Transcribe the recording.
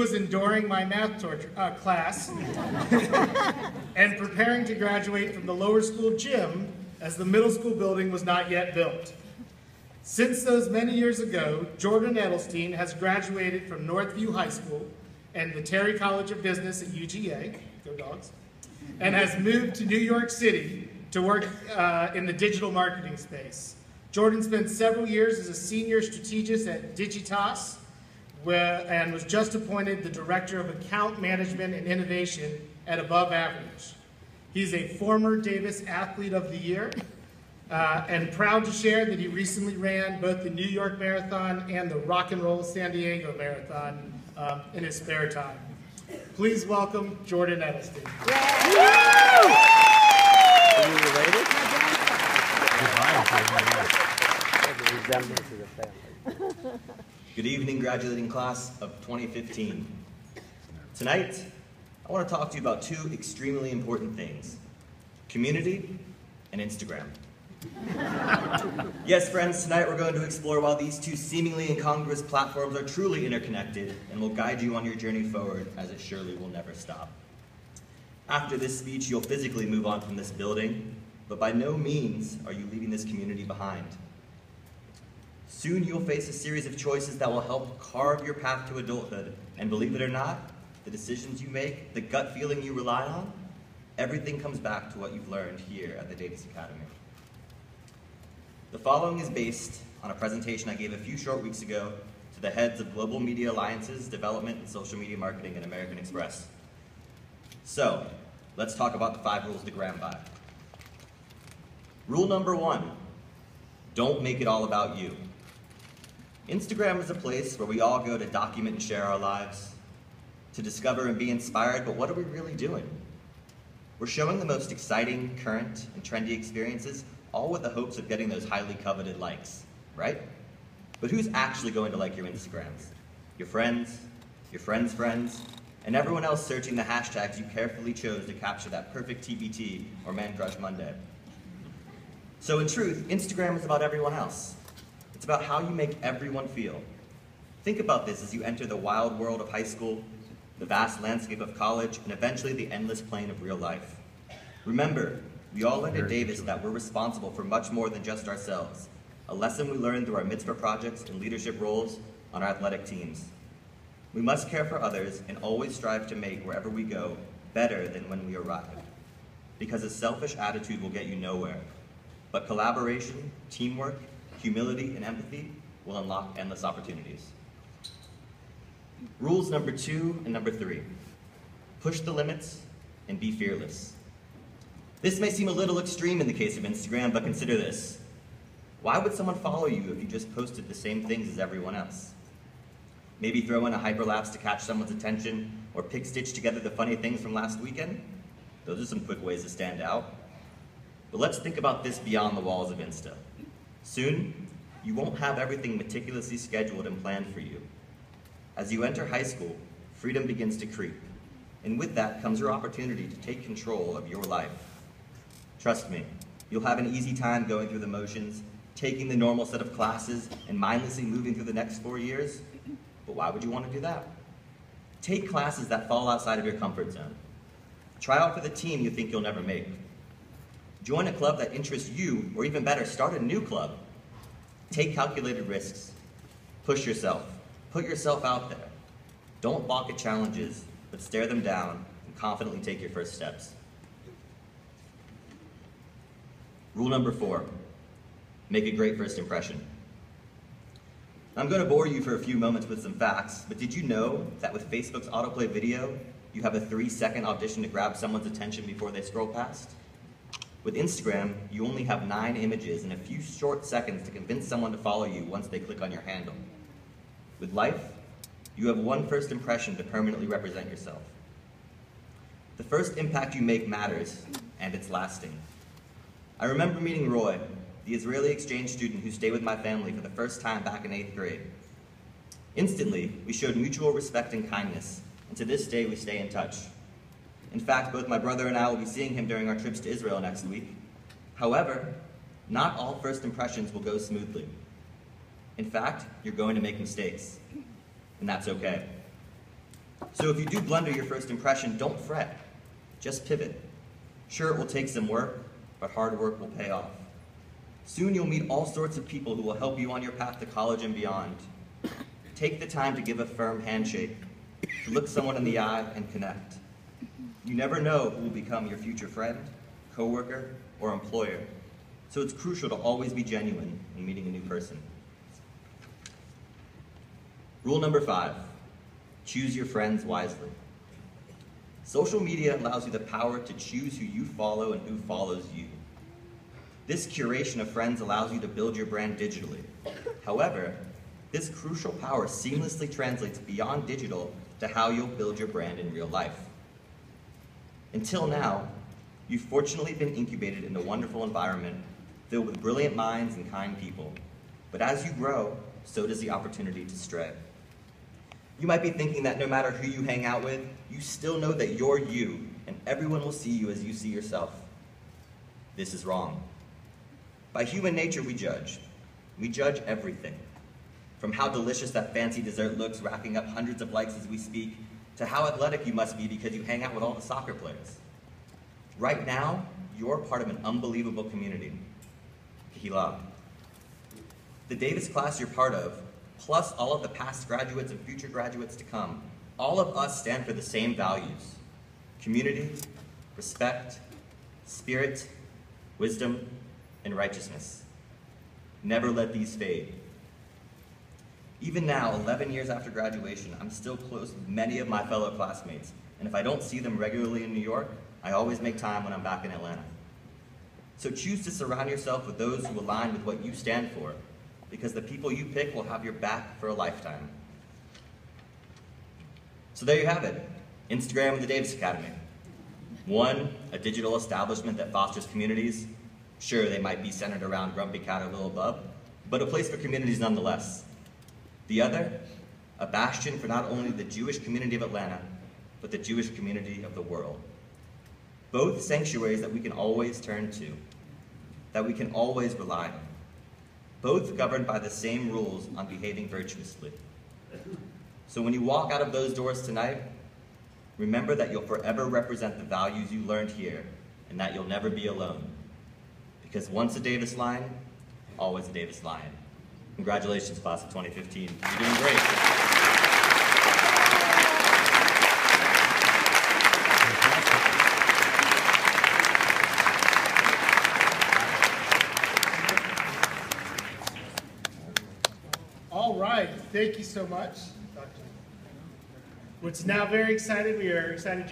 was enduring my math class and preparing to graduate from the lower school gym as the middle school building was not yet built. Since those many years ago, Jordan Edelstein has graduated from Northview High School and the Terry College of Business at UGA, go Dogs, and has moved to New York City to work in the digital marketing space. Jordan spent several years as a senior strategist at Digitas and was just appointed the Director of Account Management and Innovation at Above Average. He's a former Davis Athlete of the Year and proud to share that he recently ran both the New York Marathon and the Rock and Roll San Diego Marathon in his spare time. Please welcome Jordan Edelstein. Are you related? Good evening, graduating class of 2015. Tonight, I want to talk to you about two extremely important things: community and Instagram. Yes, friends, tonight we're going to explore why these two seemingly incongruous platforms are truly interconnected and will guide you on your journey forward, as it surely will never stop. After this speech, you'll physically move on from this building, but by no means are you leaving this community behind. Soon you'll face a series of choices that will help carve your path to adulthood, and believe it or not, the decisions you make, the gut feeling you rely on, everything comes back to what you've learned here at the Davis Academy. The following is based on a presentation I gave a few short weeks ago to the heads of Global Media Alliances, Development, and Social Media Marketing at American Express. So, let's talk about the 5 rules to gram by. Rule number 1, don't make it all about you. Instagram is a place where we all go to document and share our lives, to discover and be inspired, but what are we really doing? We're showing the most exciting, current, and trendy experiences, all with the hopes of getting those highly coveted likes, right? But who's actually going to like your Instagrams? Your friends, and everyone else searching the hashtags you carefully chose to capture that perfect TBT or Man Crush Monday. So in truth, Instagram is about everyone else. It's about how you make everyone feel. Think about this as you enter the wild world of high school, the vast landscape of college, and eventually the endless plane of real life. Remember, we all learned at Davis that we're responsible for much more than just ourselves, a lesson we learned through our mitzvah projects and leadership roles on our athletic teams. We must care for others and always strive to make wherever we go better than when we arrived, because a selfish attitude will get you nowhere, but collaboration, teamwork, humility, and empathy will unlock endless opportunities. Rules number 2 and number 3. Push the limits and be fearless. This may seem a little extreme in the case of Instagram, but consider this. Why would someone follow you if you just posted the same things as everyone else? Maybe throw in a hyperlapse to catch someone's attention, or pick stitch together the funny things from last weekend? Those are some quick ways to stand out. But let's think about this beyond the walls of Insta. Soon, you won't have everything meticulously scheduled and planned for you. As you enter high school, freedom begins to creep, and with that comes your opportunity to take control of your life. Trust me, you'll have an easy time going through the motions, taking the normal set of classes, and mindlessly moving through the next 4 years. But why would you want to do that? Take classes that fall outside of your comfort zone. Try out for the team you think you'll never make. Join a club that interests you, or even better, start a new club. Take calculated risks. Push yourself. Put yourself out there. Don't balk at challenges, but stare them down and confidently take your first steps. Rule number 4, make a great first impression. I'm going to bore you for a few moments with some facts, but did you know that with Facebook's autoplay video, you have a 3-second audition to grab someone's attention before they scroll past? With Instagram, you only have 9 images and a few short seconds to convince someone to follow you once they click on your handle. With life, you have 1 first impression to permanently represent yourself. The first impact you make matters, and it's lasting. I remember meeting Roy, the Israeli exchange student who stayed with my family for the first time back in 8th grade. Instantly, we showed mutual respect and kindness, and to this day we stay in touch. In fact, both my brother and I will be seeing him during our trips to Israel next week. However, not all first impressions will go smoothly. In fact, you're going to make mistakes, and that's okay. So if you do blunder your first impression, don't fret. Just pivot. Sure, it will take some work, but hard work will pay off. Soon you'll meet all sorts of people who will help you on your path to college and beyond. Take the time to give a firm handshake, to look someone in the eye and connect. You never know who will become your future friend, coworker, or employer, so it's crucial to always be genuine in meeting a new person. Rule number 5, choose your friends wisely. Social media allows you the power to choose who you follow and who follows you. This curation of friends allows you to build your brand digitally. However, this crucial power seamlessly translates beyond digital to how you'll build your brand in real life. Until now, you've fortunately been incubated in a wonderful environment filled with brilliant minds and kind people. But as you grow, so does the opportunity to stray. You might be thinking that no matter who you hang out with, you still know that you're you, and everyone will see you as you see yourself. This is wrong. By human nature, we judge. We judge everything. From how delicious that fancy dessert looks, racking up hundreds of likes as we speak, to how athletic you must be because you hang out with all the soccer players. Right now, you're part of an unbelievable community. Kahila. The Davis class you're part of, plus all of the past graduates and future graduates to come, all of us stand for the same values: community, respect, spirit, wisdom, and righteousness. Never let these fade. Even now, 11 years after graduation, I'm still close with many of my fellow classmates, and if I don't see them regularly in New York, I always make time when I'm back in Atlanta. So choose to surround yourself with those who align with what you stand for, because the people you pick will have your back for a lifetime. So there you have it, Instagram and the Davis Academy. One, a digital establishment that fosters communities. Sure, they might be centered around Grumpy Cat or Lil Bub, but a place for communities nonetheless. The other, a bastion for not only the Jewish community of Atlanta, but the Jewish community of the world. Both sanctuaries that we can always turn to, that we can always rely on. Both governed by the same rules on behaving virtuously. So when you walk out of those doors tonight, remember that you'll forever represent the values you learned here, and that you'll never be alone. Because once a Davis Lion, always a Davis Lion. Congratulations, class of 2015. You're doing great. All right, thank you so much. We're now very excited. We are excited to